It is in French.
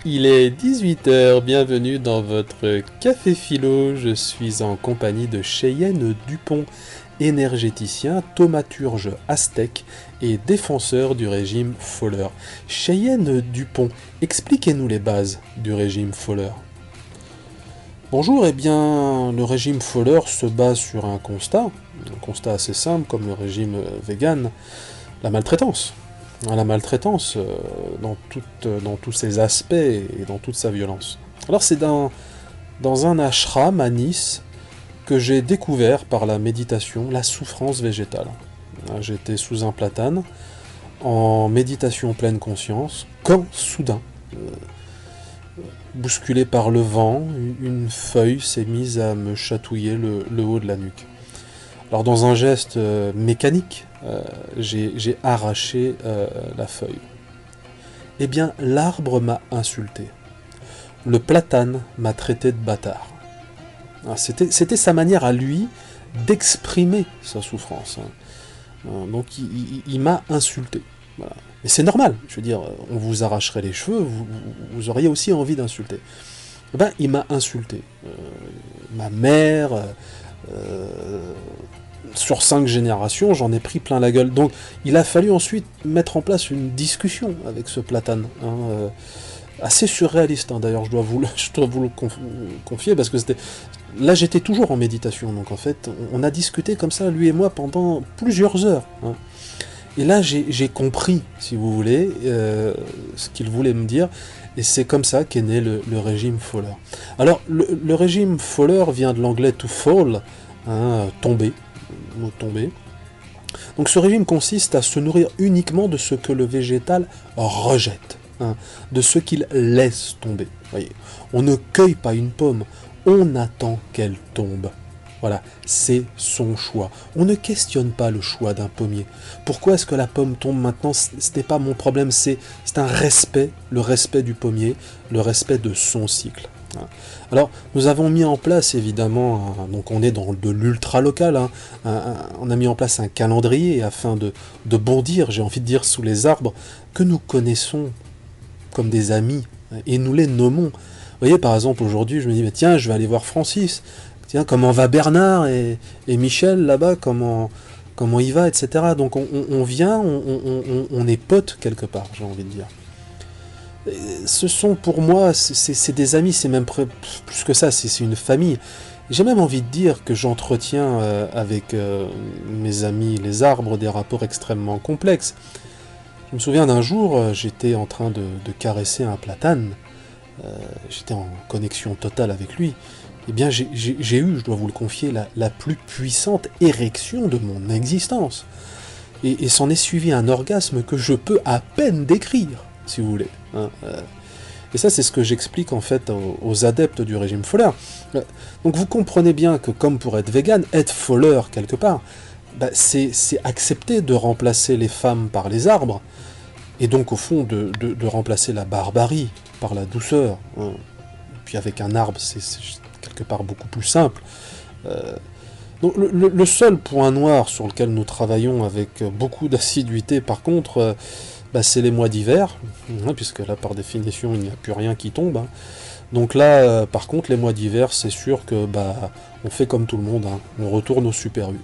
Il est 18 heures. Bienvenue dans votre Café Philo, je suis en compagnie de Cheyenne Dupont, énergéticien, thaumaturge aztèque et défenseur du régime Fowler. Cheyenne Dupont, expliquez-nous les bases du régime Fowler. Bonjour, eh bien, le régime Fowler se base sur un constat assez simple comme le régime vegan, la maltraitance. La maltraitance dans tous ses aspects et dans toute sa violence. Alors c'est dans un ashram à Nice que j'ai découvert par la méditation la souffrance végétale. J'étais sous un platane, en méditation pleine conscience, quand soudain, bousculé par le vent, une feuille s'est mise à me chatouiller le haut de la nuque. Alors dans un geste mécanique, j'ai arraché la feuille. Eh bien, l'arbre m'a insulté. Le platane m'a traité de bâtard. C'était sa manière à lui d'exprimer sa souffrance. Donc il m'a insulté. Voilà. Et c'est normal, je veux dire, on vous arracherait les cheveux, vous auriez aussi envie d'insulter. Eh ben, il m'a insulté. Ma mère... sur 5 générations, j'en ai pris plein la gueule. Donc, il a fallu ensuite mettre en place une discussion avec ce platane. Assez surréaliste, d'ailleurs, je dois vous le confier, parce que c'était... Là, j'étais toujours en méditation, donc en fait, on a discuté comme ça, lui et moi, pendant plusieurs heures. Et là, j'ai compris, si vous voulez, ce qu'il voulait me dire, et c'est comme ça qu'est né le régime Fowler. Alors, le régime Fowler vient de l'anglais to fall, tomber, mot tomber. Donc ce régime consiste à se nourrir uniquement de ce que le végétal rejette, de ce qu'il laisse tomber. Voyez, on ne cueille pas une pomme, on attend qu'elle tombe. Voilà, c'est son choix. On ne questionne pas le choix d'un pommier. Pourquoi est-ce que la pomme tombe maintenant? Ce n'est pas mon problème, c'est un respect, le respect du pommier, le respect de son cycle. Alors, nous avons mis en place, évidemment, donc on est dans de l'ultra-local, on a mis en place un calendrier afin de bondir, j'ai envie de dire, sous les arbres que nous connaissons comme des amis, et nous les nommons. Vous voyez, par exemple, aujourd'hui, je me dis, mais tiens, je vais aller voir Francis. Tiens, comment va Bernard et Michel là-bas, comment il va, etc. Donc on vient, on est potes quelque part, j'ai envie de dire. Ce sont pour moi, c'est des amis, c'est même plus que ça, c'est une famille. J'ai même envie de dire que j'entretiens avec mes amis les arbres des rapports extrêmement complexes. Je me souviens d'un jour, j'étais en train de caresser un platane, j'étais en connexion totale avec lui. Eh bien j'ai eu, je dois vous le confier, la plus puissante érection de mon existence. Et s'en est suivi un orgasme que je peux à peine décrire, si vous voulez. Et ça, c'est ce que j'explique en fait aux adeptes du régime Fowler. Donc vous comprenez bien que comme pour être vegan, être Fowler quelque part, c'est accepter de remplacer les femmes par les arbres, et donc au fond de remplacer la barbarie par la douceur. Et puis avec un arbre, c'est quelque part beaucoup plus simple. Donc le seul point noir sur lequel nous travaillons avec beaucoup d'assiduité, par contre, c'est les mois d'hiver, puisque là, par définition, il n'y a plus rien qui tombe. Donc là, par contre, les mois d'hiver, c'est sûr que on fait comme tout le monde, on retourne au Super U.